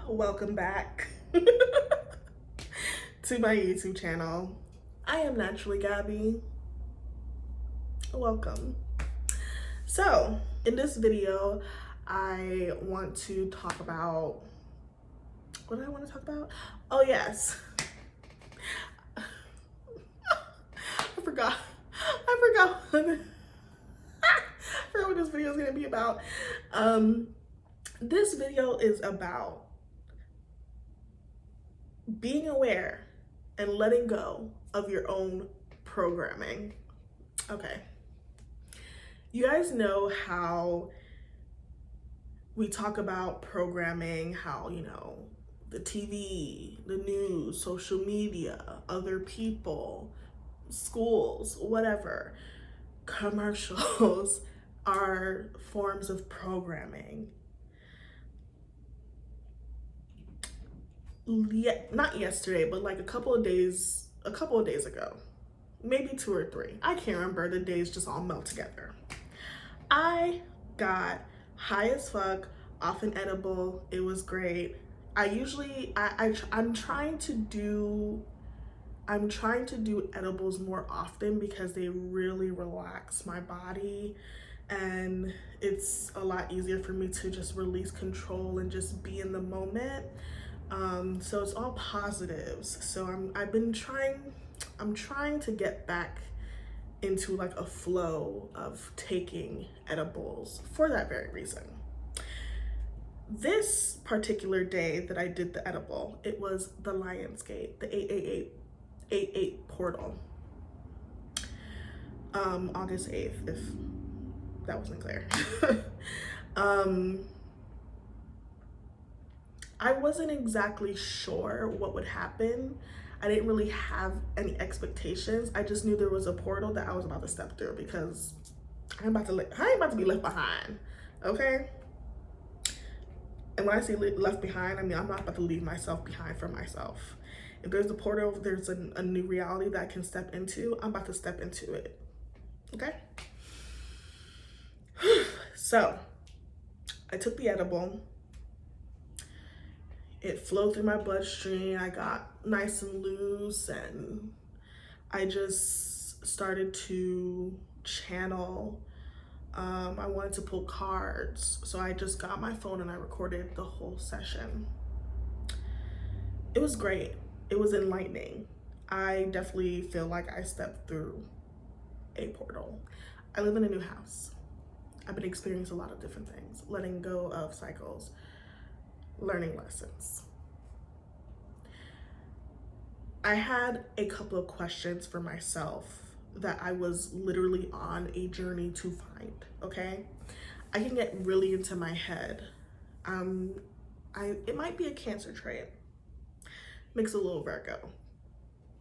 Welcome back to my YouTube channel. I am Naturallygabbie. Welcome. So, in this video, I want to talk about, what do I want to talk about? Oh yes. I forgot what this video is going to be about. This video is about being aware and letting go of your own programming. Okay. You guys know how we talk about programming, how, the TV, the news, social media, other people, schools, whatever, commercials are forms of programming. Not yesterday, but like a couple of days ago, maybe 2 or 3. I can't remember, the days just all melt together. I got high as fuck off an edible. It was great. I'm trying to do edibles more often because they really relax my body, and it's a lot easier for me to just release control and just be in the moment. So it's all positives. So I'm trying to get back into like a flow of taking edibles for that very reason. This particular day that I did the edible, it was the Lionsgate, the 888 portal. August 8th, if that wasn't clear. I wasn't exactly sure what would happen. I didn't really have any expectations. I just knew there was a portal that I was about to step through because I ain't about to be left behind, okay? And when I say left behind, I mean I'm not about to leave myself behind for myself. If there's a portal, if there's a new reality that I can step into, I'm about to step into it, okay? So, I took the edible. It flowed through my bloodstream. I got nice and loose, and I just started to channel. I wanted to pull cards, so I just got my phone and I recorded the whole session. It was great. It was enlightening. I definitely feel like I stepped through a portal. I live in a new house. I've been experiencing a lot of different things, letting go of cycles, learning lessons. I had a couple of questions for myself that I was literally on a journey to find, okay? I can get really into my head. It might be a Cancer trait, mixed a little Virgo,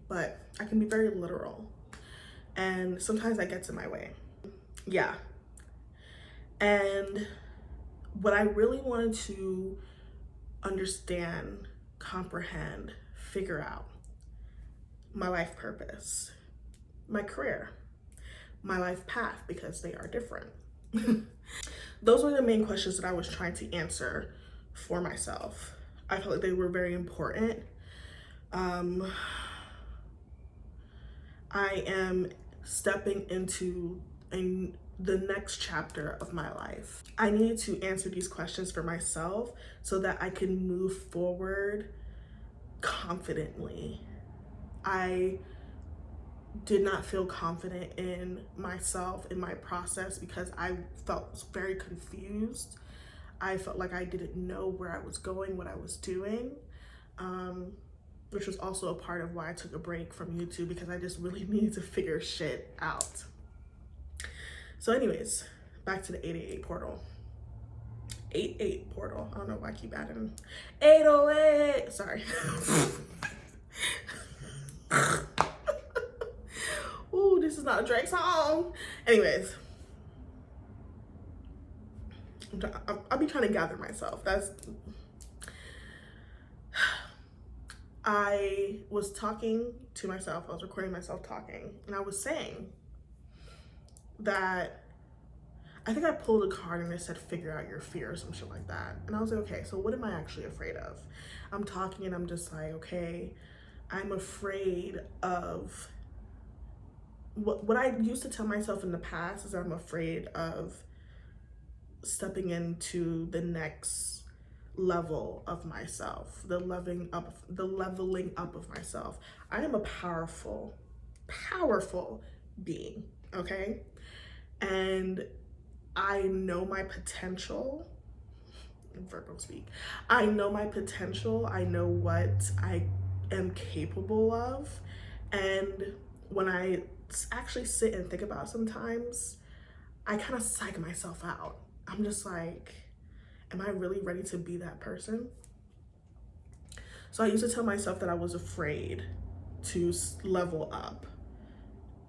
but I can be very literal, and sometimes that gets in my way. Yeah. And what I really wanted to understand, comprehend, figure out my life purpose, my career, my life path, because they are different. Those were the main questions that I was trying to answer for myself. I felt like they were very important. I am stepping into the next chapter of my life. I needed to answer these questions for myself so that I can move forward confidently. I did not feel confident in myself, in my process, because I felt very confused. I felt like I didn't know where I was going, what I was doing, which was also a part of why I took a break from YouTube, because I just really needed to figure shit out. So anyways, back to the 888 portal. 88 portal. I don't know why I keep adding 808. Sorry. Ooh, this is not a Drake song. Anyways, I'll be trying to gather myself. I was talking to myself. I was recording myself talking, and I was saying that I think I pulled a card and it said figure out your fear or some shit like that. And I was like, okay, so what am I actually afraid of? I'm talking and I'm just like, okay, I'm afraid of what I used to tell myself in the past is I'm afraid of stepping into the next level of myself, the leveling up of myself. I am a powerful being, okay? And I know my potential. Virgo speak. I know my potential. I know what I am capable of. And when I actually sit and think about it sometimes, I kind of psych myself out. I'm just like, am I really ready to be that person? So I used to tell myself that I was afraid to level up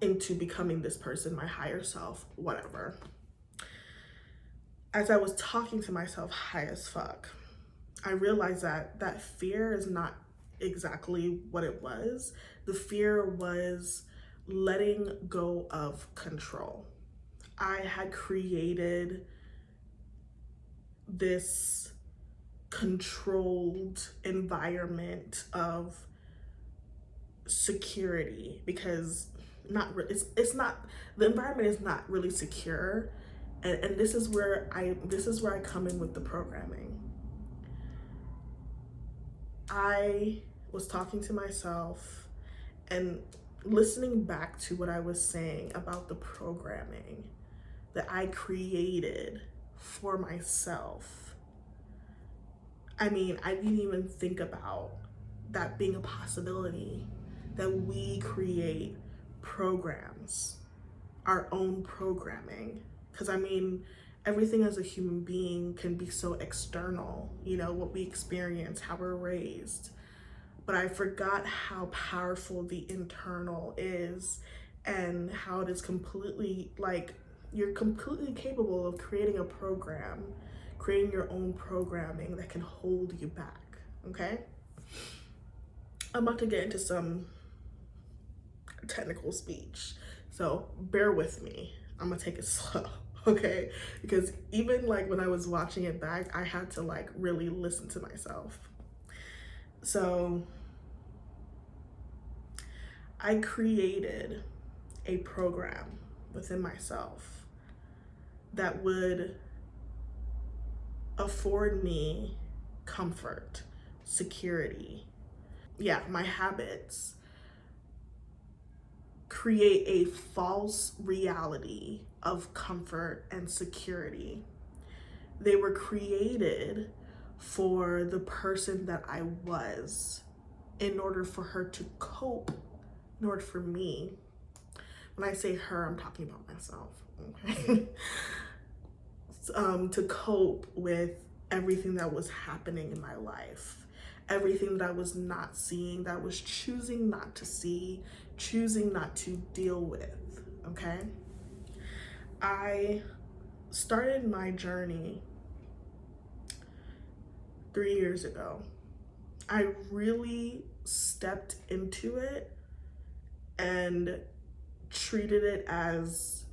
into becoming this person, my higher self, whatever. As I was talking to myself high as fuck, I realized that that fear is not exactly what it was. The fear was letting go of control. I had created this controlled environment of security because it's not, the environment is not really secure, and this is where I come in with the programming. I was talking to myself and listening back to what I was saying about the programming that I created for myself. I mean, I didn't even think about that being a possibility, that we create programs, our own programming. Because I mean, everything as a human being can be so external, you know, what we experience, how we're raised. But I forgot how powerful the internal is and how it is completely like, you're completely capable of creating a program, creating your own programming that can hold you back, okay? I'm about to get into some technical speech, so bear with me. I'm gonna take it slow, okay? Because even like when I was watching it back, I had to like really listen to myself. So I created a program within myself that would afford me comfort, security. Yeah, my habits create a false reality of comfort and security. They were created for the person that I was in order for her to cope, in order for me. When I say her, I'm talking about myself, okay? To cope with everything that was happening in my life, everything that I was not seeing, that I was choosing not to see, choosing not to deal with, okay? I started my journey 3 years ago. I really stepped into it and treated it as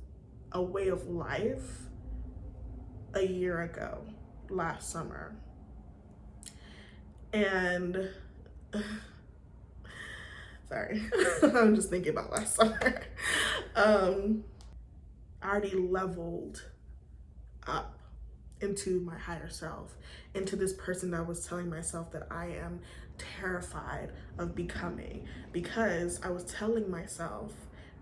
a way of life a year ago, last summer. And sorry, I'm just thinking about last summer. I already leveled up into my higher self, into this person that I was telling myself that I am terrified of becoming, because I was telling myself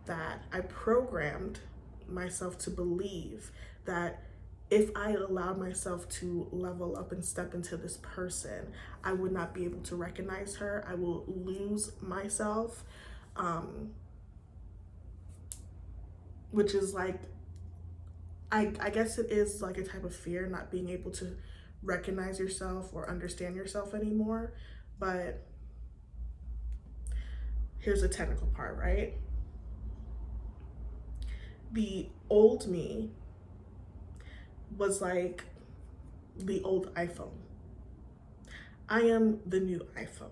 that I programmed myself to believe that if I allowed myself to level up and step into this person, I would not be able to recognize her. I will lose myself, which is like, I guess it is like a type of fear, not being able to recognize yourself or understand yourself anymore. But here's the technical part, right? The old me was like the old iPhone. I am the new iPhone,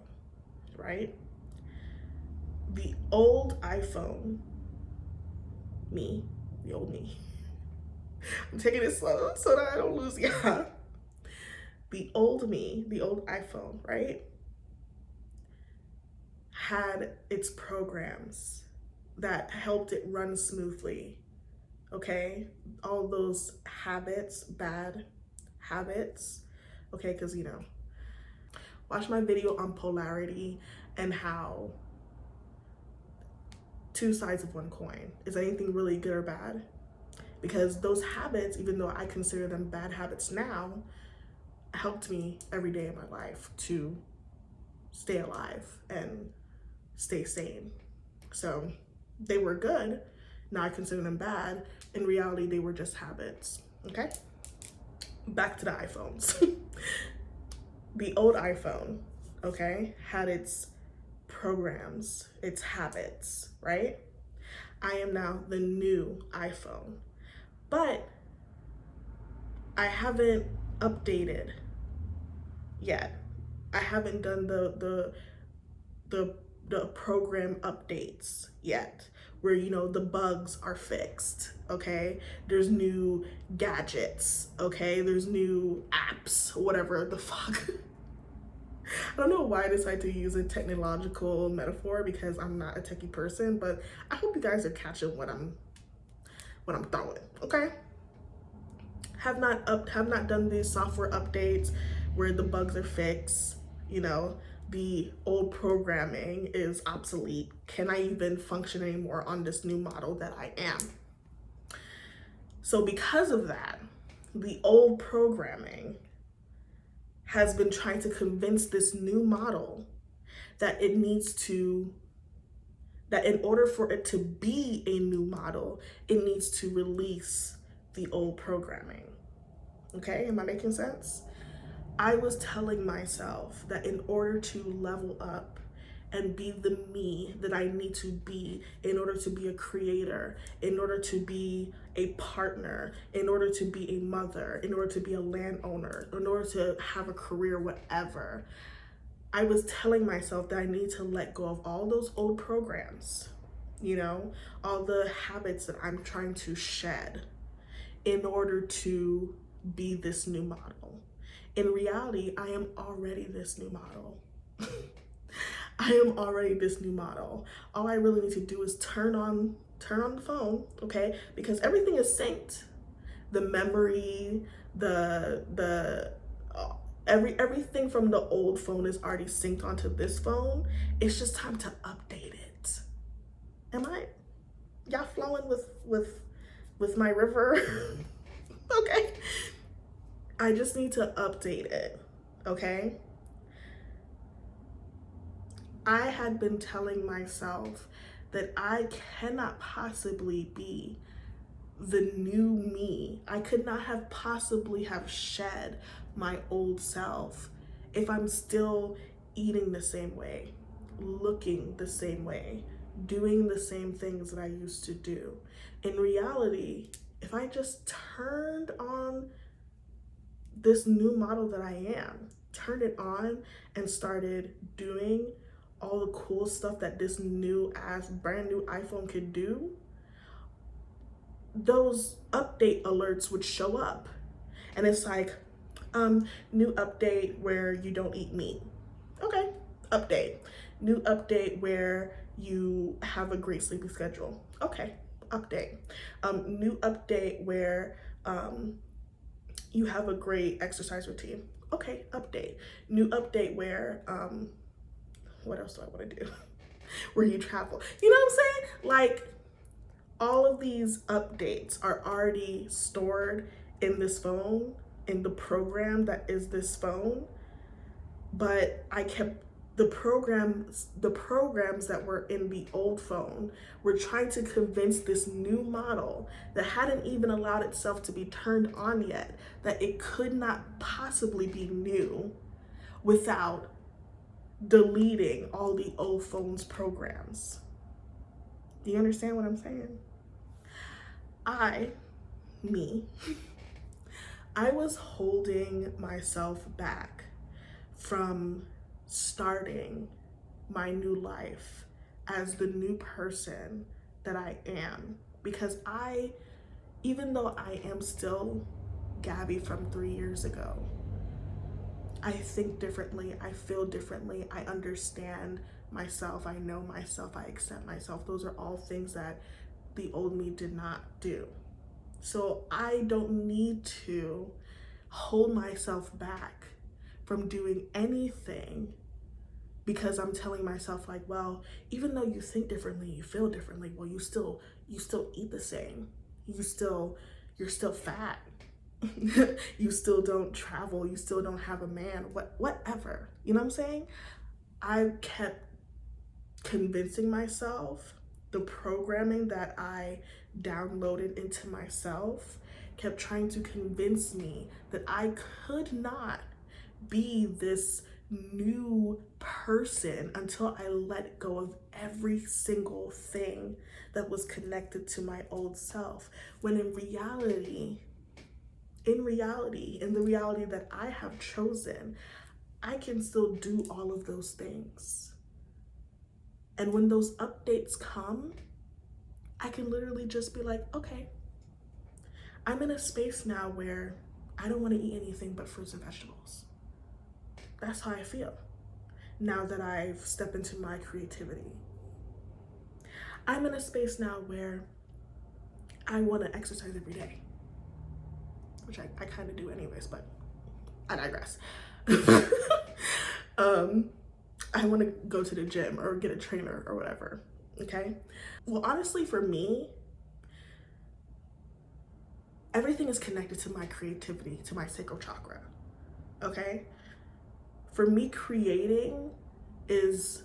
right? The old iPhone, me, the old me, I'm taking it slow so that I don't lose ya. The old me, the old iPhone, right, had its programs that helped it run smoothly, okay? All those habits, bad habits, okay? Because, you know, watch my video on polarity and how two sides of one coin. Is anything really good or bad? Because those habits, even though I consider them bad habits now, helped me every day of my life to stay alive and stay sane. So they were good. Now I consider them bad. In reality, they were just habits, okay? Back to the iPhones. The old iPhone, okay, had its programs, its habits, right? I am now the new iPhone, but I haven't updated yet. I haven't done the program updates yet, where, you know, the bugs are fixed, okay? There's new gadgets, okay? There's new apps, whatever the fuck. I don't know why I decided to use a technological metaphor because I'm not a techie person, but I hope you guys are catching what I'm throwing, okay? Have not done these software updates where the bugs are fixed, you know, the old programming is obsolete. Can I even function anymore on this new model that I am? So because of that, the old programming has been trying to convince this new model that it needs to, that in order for it to be a new model, it needs to release the old programming. Okay, am I making sense? I was telling myself that in order to level up and be the me that I need to be in order to be a creator, in order to be a partner, in order to be a mother, in order to be a landowner, in order to have a career, whatever, I was telling myself that I need to let go of all those old programs, you know, all the habits that I'm trying to shed in order to be this new model. In reality, I am already this new model. I am already this new model. All I really need to do is turn on the phone, okay? Because everything is synced. The memory, everything from the old phone is already synced onto this phone. It's just time to update it. Y'all flowing with my river? Okay. I just need to update it, okay? I had been telling myself that I cannot possibly be the new me. I could not have possibly have shed my old self if I'm still eating the same way, looking the same way, doing the same things that I used to do. In reality, if I just turned on this new model that I am, turned it on and started doing all the cool stuff that this new ass brand new iPhone could do, those update alerts would show up. And it's like, new update where you don't eat meat. Okay, update. New update where you have a great sleeping schedule. Okay, update. New update where you have a great exercise routine. Okay, update. New update where, what else do I want to do? Where you travel. You know what I'm saying? Like, all of these updates are already stored in this phone, in the program that is this phone. But I kept the programs that were in the old phone were trying to convince this new model that hadn't even allowed itself to be turned on yet, that it could not possibly be new without deleting all the old phone's programs. Do you understand what I'm saying? I was holding myself back from starting my new life as the new person that I am, because I even though I am still Gabbie from 3 years ago, I think differently, I feel differently, I understand myself, I know myself, I accept myself. Those are all things that the old me did not do. So I don't need to hold myself back from doing anything because I'm telling myself like, well, even though you think differently, you feel differently, well, you still eat the same. You're still fat. You still don't travel, you still don't have a man, whatever. You know what I'm saying? I kept convincing myself, the programming that I downloaded into myself kept trying to convince me that I could not be this new person until I let go of every single thing that was connected to my old self. When in reality, in the reality that I have chosen, I can still do all of those things. And when those updates come, I can literally just be like, okay, I'm in a space now where I don't want to eat anything but fruits and vegetables. That's how I feel now that I've stepped into my creativity. I'm in a space now where I want to exercise every day, which I kind of do anyways, but I digress. I want to go to the gym or get a trainer or whatever, okay? Well, honestly, for me, everything is connected to my creativity, to my sacral chakra, okay? For me, creating is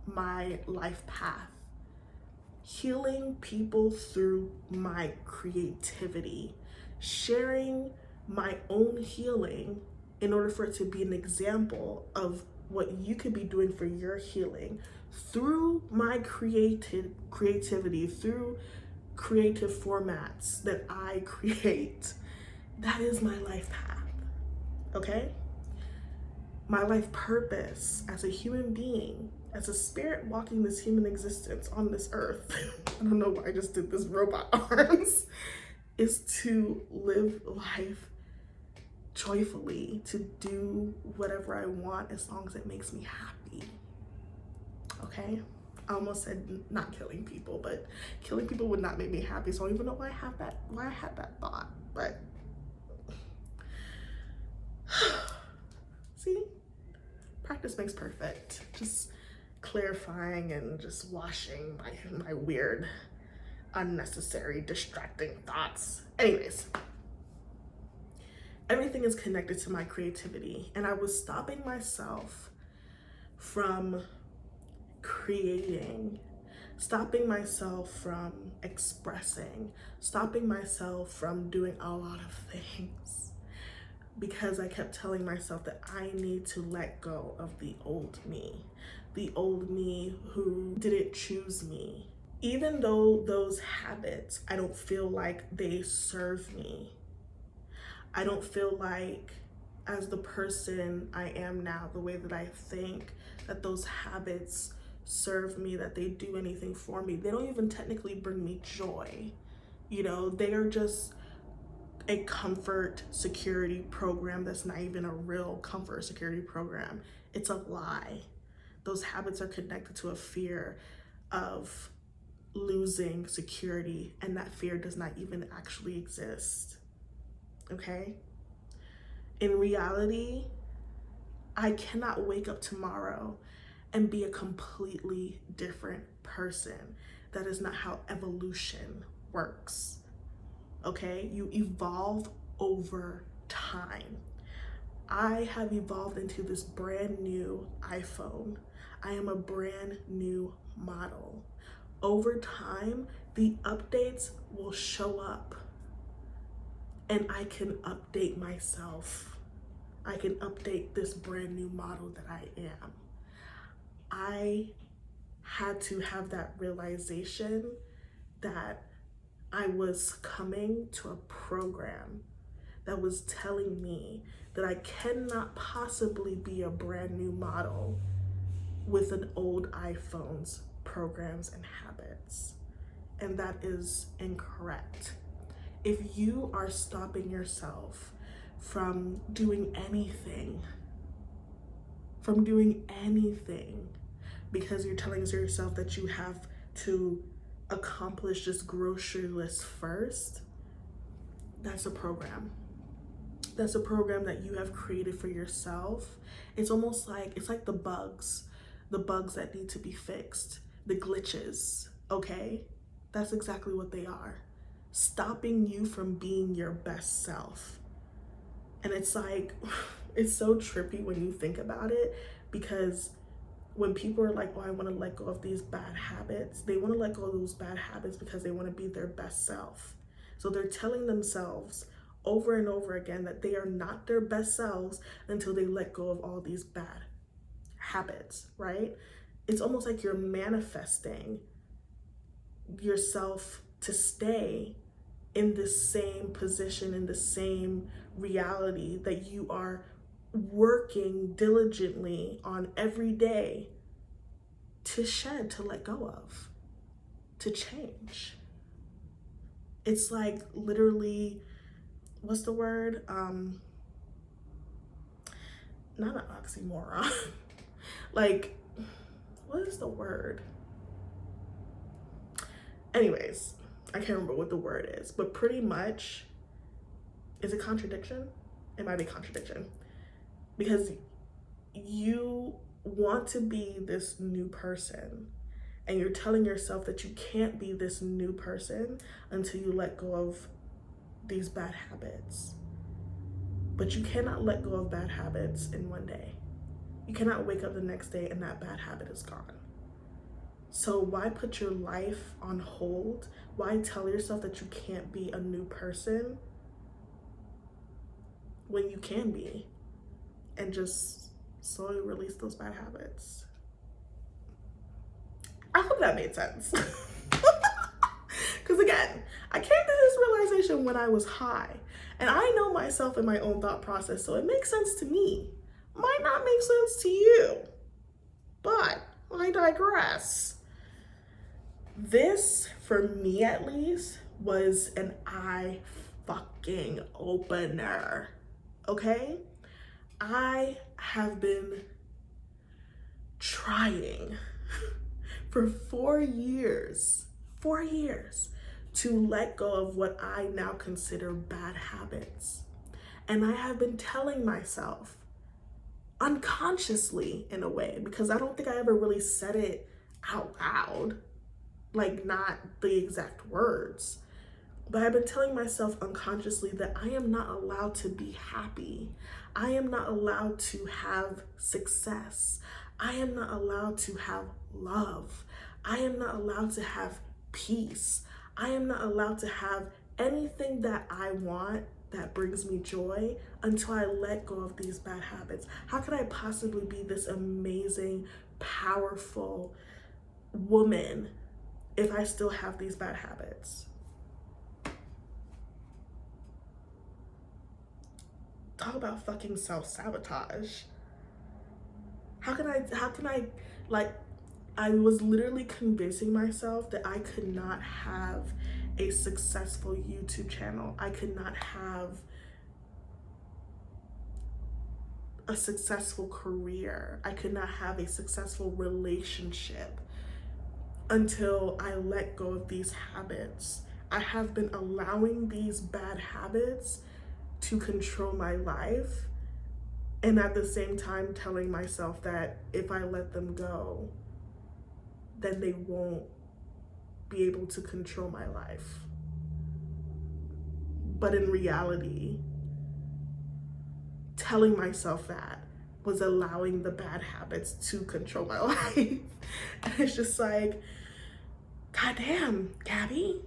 my life path. Healing people through my creativity, sharing my own healing in order for it to be an example of what you could be doing for your healing through my creativity, through creative formats that I create. That is my life path, okay? My life purpose as a human being, as a spirit walking this human existence on this earth, I don't know why I just did this robot arms, is to live life joyfully, to do whatever I want as long as it makes me happy, okay? I almost said not killing people, but killing people would not make me happy, so I don't even know why I had that thought, but see? Practice makes perfect. Just clarifying and just washing my weird, unnecessary, distracting thoughts. Anyways, everything is connected to my creativity, and I was stopping myself from creating, stopping myself from expressing, stopping myself from doing a lot of things, because I kept telling myself that I need to let go of the old me who didn't choose me. Even though those habits, I don't feel like they serve me. I don't feel like, as the person I am now, the way that I think, that those habits serve me, that they do anything for me. They don't even technically bring me joy. You know, they are just a comfort security program that's not even a real comfort security program. It's a lie. Those habits are connected to a fear of losing security, and that fear does not even actually exist, okay? In reality, I cannot wake up tomorrow and be a completely different person. That is not how evolution works. Okay, you evolve over time. I have evolved into this brand new iPhone. I am a brand new model. Over time, the updates will show up, and I can update myself. I can update this brand new model that I am. I had to have that realization that I was coming to a program that was telling me that I cannot possibly be a brand new model with an old iPhone's programs and habits. And that is incorrect. If you are stopping yourself from doing anything, because you're telling yourself that you have to accomplish this grocery list first, that's a program. That's a program that you have created for yourself. It's almost like, it's like the bugs that need to be fixed, the glitches, okay? That's exactly what they are. Stopping you from being your best self. And it's like, it's so trippy when you think about it, because when people are like, oh, I want to let go of these bad habits, they want to let go of those bad habits because they want to be their best self. So they're telling themselves over and over again that they are not their best selves until they let go of all these bad habits, right? It's almost like you're manifesting yourself to stay in the same position, in the same reality that you are working diligently on every day to shed, to let go of, to change. It's like literally, what's the word? Not an oxymoron. Like, what is the word? Anyways, I can't remember what the word is, but pretty much, is it contradiction? It might be contradiction. Because you want to be this new person, and you're telling yourself that you can't be this new person until you let go of these bad habits. But you cannot let go of bad habits in one day. You cannot wake up the next day and that bad habit is gone. So why put your life on hold? Why tell yourself that you can't be a new person when you can be? And just slowly release those bad habits. I hope that made sense. Because again, I came to this realization when I was high. And I know myself and my own thought process, so it makes sense to me. Might not make sense to you, but I digress. This, for me at least, was an eye fucking opener, okay? I have been trying for 4 years to let go of what I now consider bad habits. And I have been telling myself, unconsciously in a way, because I don't think I ever really said it out loud, like not the exact words, but I've been telling myself unconsciously that I am not allowed to be happy. I am not allowed to have success. I am not allowed to have love. I am not allowed to have peace. I am not allowed to have anything that I want that brings me joy until I let go of these bad habits. How could I possibly be this amazing, powerful woman if I still have these bad habits? Talk about fucking self-sabotage. How can I, like, I was literally convincing myself that I could not have a successful YouTube channel. I could not have a successful career. I could not have a successful relationship until I let go of these habits. I have been allowing these bad habits to control my life, and at the same time telling myself that if I let them go, then they won't be able to control my life. But in reality, telling myself that was allowing the bad habits to control my life. And it's just like, goddamn, Gabbie,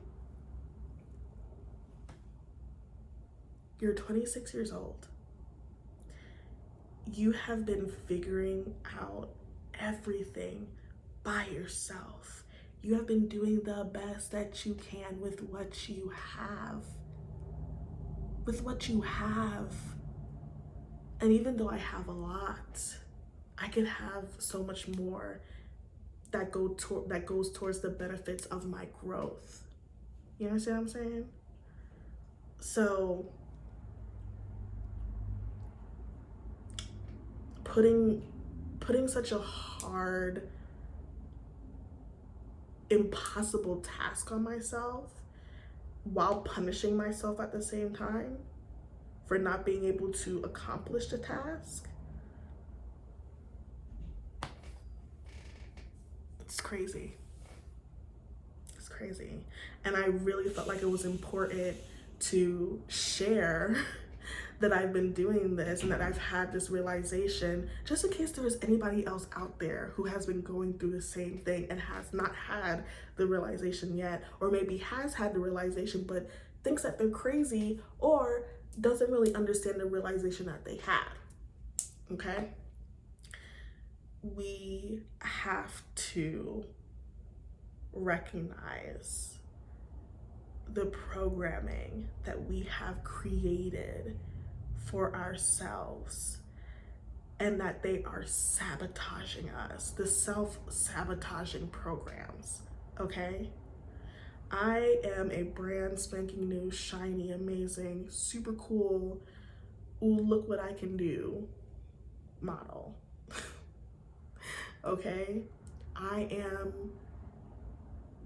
you're 26 years old. You have been figuring out everything by yourself. You have been doing the best that you can with what you have. With what you have. And even though I have a lot, I could have so much more that goes towards the benefits of my growth. You understand what I'm saying? So putting such a hard, impossible task on myself while punishing myself at the same time for not being able to accomplish the task, it's crazy. It's crazy. And I really felt like it was important to share that I've been doing this and that I've had this realization, just in case there was anybody else out there who has been going through the same thing and has not had the realization yet, or maybe has had the realization but thinks that they're crazy or doesn't really understand the realization that they had. Okay? We have to recognize the programming that we have created for ourselves and that they are sabotaging us, the self-sabotaging programs, okay? I am a brand spanking new, shiny, amazing, super cool, ooh, look what I can do model, okay? I am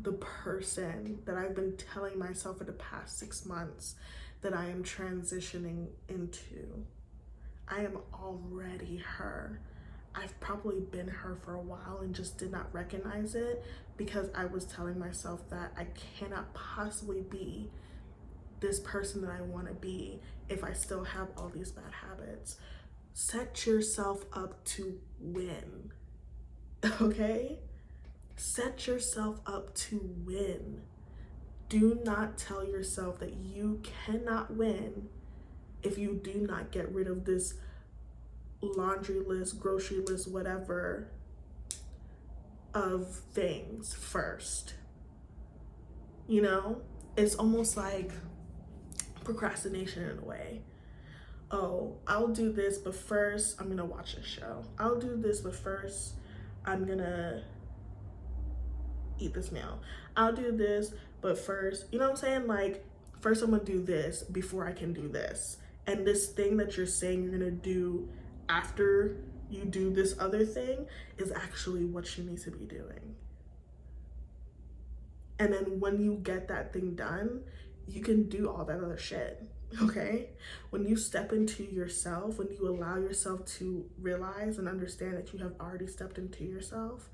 the person that I've been telling myself for the past 6 months that I am transitioning into. I am already her. I've probably been her for a while and just did not recognize it because I was telling myself that I cannot possibly be this person that I want to be if I still have all these bad habits. Set yourself up to win, okay? Set yourself up to win. Do not tell yourself that you cannot win if you do not get rid of this laundry list, grocery list, whatever of things first. You know, it's almost like procrastination in a way. Oh, I'll do this, but first I'm gonna watch a show. I'll do this, but first I'm gonna eat this meal. I'll do this, but first, you know what I'm saying? Like, first I'm gonna do this before I can do this. And this thing that you're saying you're gonna do after you do this other thing is actually what you need to be doing. And then when you get that thing done, you can do all that other shit, okay? When you step into yourself, when you allow yourself to realize and understand that you have already stepped into yourself,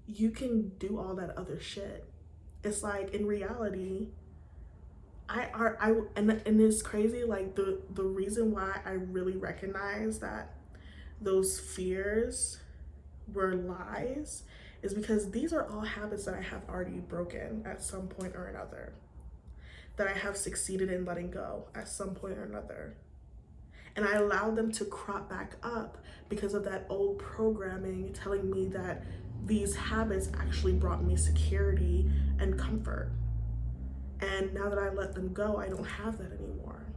you can do all that other shit. It's like, in reality, and it's crazy, like the reason why I really recognize that those fears were lies is because these are all habits that I have already broken at some point or another, that I have succeeded in letting go at some point or another. And I allowed them to crop back up because of that old programming telling me that these habits actually brought me security and comfort. And now that I let them go, I don't have that anymore.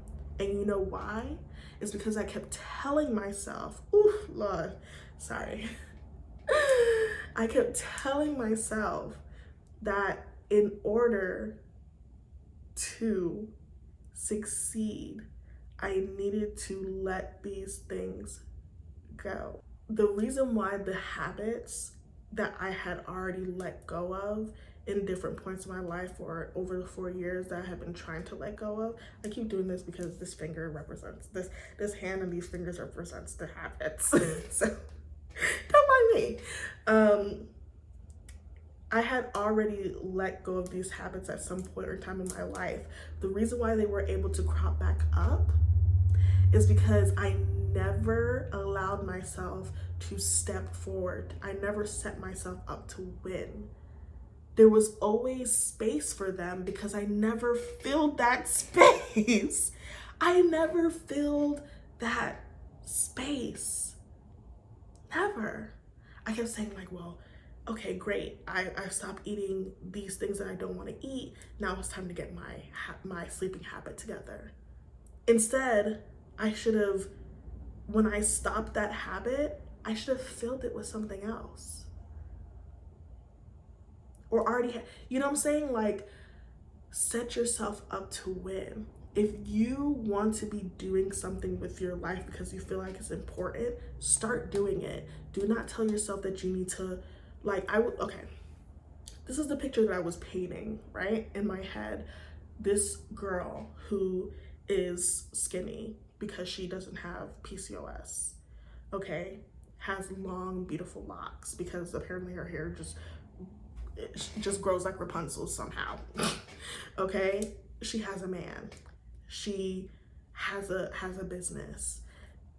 And you know why? It's because I kept telling myself, ooh, Lord, sorry. I kept telling myself that in order to succeed, I needed to let these things go. The reason why the habits that I had already let go of in different points of my life or over the 4 years that I have been trying to let go of, I keep doing this because this finger represents, this hand and these fingers represents the habits. So don't mind me. I had already let go of these habits at some point or time in my life. The reason why they were able to crop back up is because I never allowed myself to step forward. I never set myself up to win. There was always space for them because I never filled that space. I never filled that space. Never. I kept saying like, well, okay, great. I've stopped eating these things that I don't want to eat. Now it's time to get my sleeping habit together. Instead, I should have, when I stopped that habit, I should have filled it with something else. Or already, you know what I'm saying? Like, set yourself up to win. If you want to be doing something with your life because you feel like it's important, start doing it. Do not tell yourself that you need to, like, okay. This is the picture that I was painting, right, in my head. This girl who is skinny because she doesn't have PCOS, okay, has long, beautiful locks because apparently her hair just grows like Rapunzel somehow. Okay, she has a man. She has a business.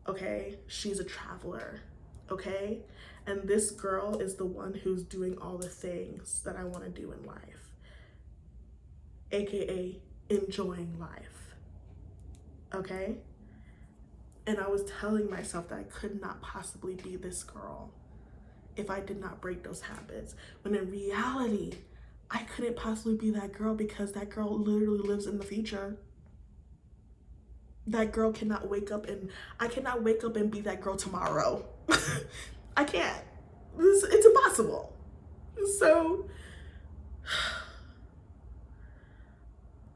Okay, she's a traveler. Okay, and this girl is the one who's doing all the things that I want to do in life, aka enjoying life. Okay, and I was telling myself that I could not possibly be this girl if I did not break those habits, when in reality I couldn't possibly be that girl because that girl literally lives in the future. That girl cannot wake up, and I cannot wake up and be that girl tomorrow. I can't. It's impossible. So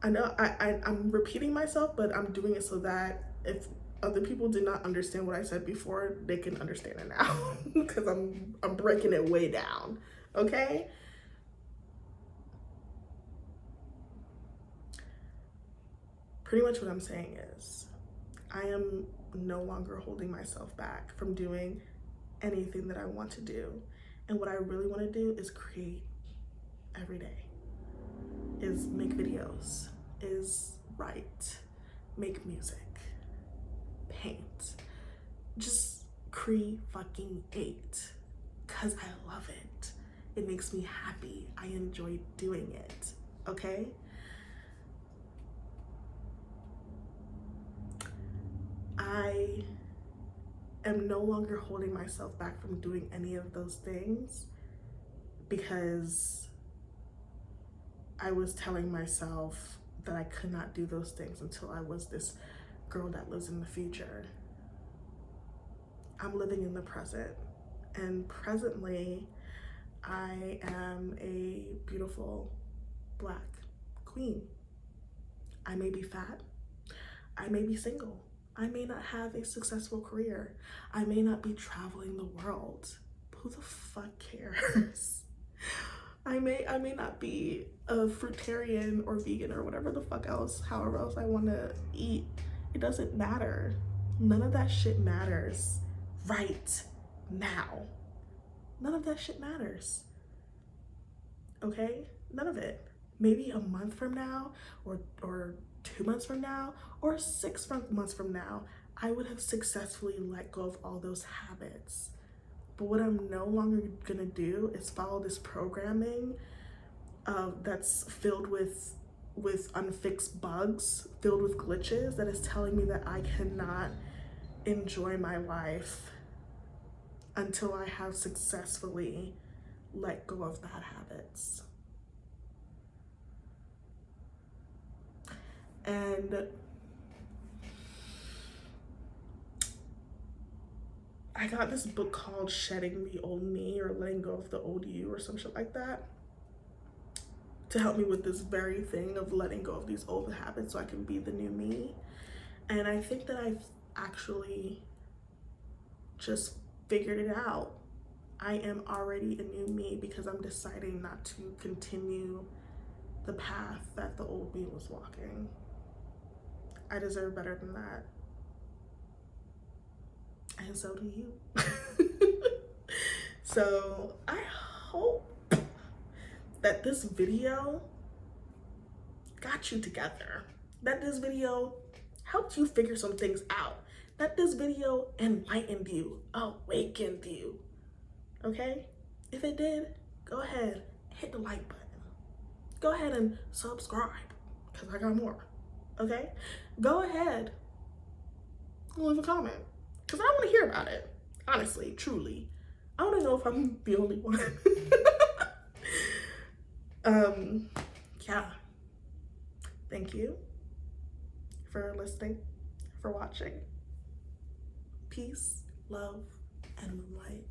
I know I'm repeating myself, but I'm doing it so that if other people did not understand what I said before, they can understand it now. Because I'm breaking it way down. Okay? Pretty much what I'm saying is, I am no longer holding myself back from doing anything that I want to do. And what I really want to do is create every day, is make videos, is write, make music, paint, just create, because I love it. It makes me happy. I enjoy doing it, okay? I am no longer holding myself back from doing any of those things because I was telling myself that I could not do those things until I was this girl that lives in the future. I'm living in the present, and presently I am a beautiful Black queen. I may be fat, I may be single, I may not have a successful career, I may not be traveling the world. Who the fuck cares? I may not be a fruitarian or vegan or whatever the fuck else, however else I want to eat. It doesn't matter. None of that shit matters right now. None of that shit matters. Okay? None of it. Maybe a month from now, or 2 months from now, or 6 months from now, I would have successfully let go of all those habits. But what I'm no longer gonna do is follow this programming that's filled with unfixed bugs, filled with glitches, that is telling me that I cannot enjoy my life until I have successfully let go of bad habits. And I got this book called Shedding the Old Me, or Letting Go of the Old You, or some shit like that, to help me with this very thing of letting go of these old habits so I can be the new me. And I think that I've actually just figured it out. I am already a new me because I'm deciding not to continue the path that the old me was walking. I deserve better than that. And so do you. So I hope that this video got you together, that this video helped you figure some things out, that this video enlightened you, awakened you. Okay? If it did, go ahead, hit the like button. Go ahead and subscribe, because I got more. Okay? Go ahead, leave a comment, because I want to hear about it. Honestly, truly. I want to know if I'm the only one. Yeah. Thank you for listening, for watching. Peace, love, and moonlight.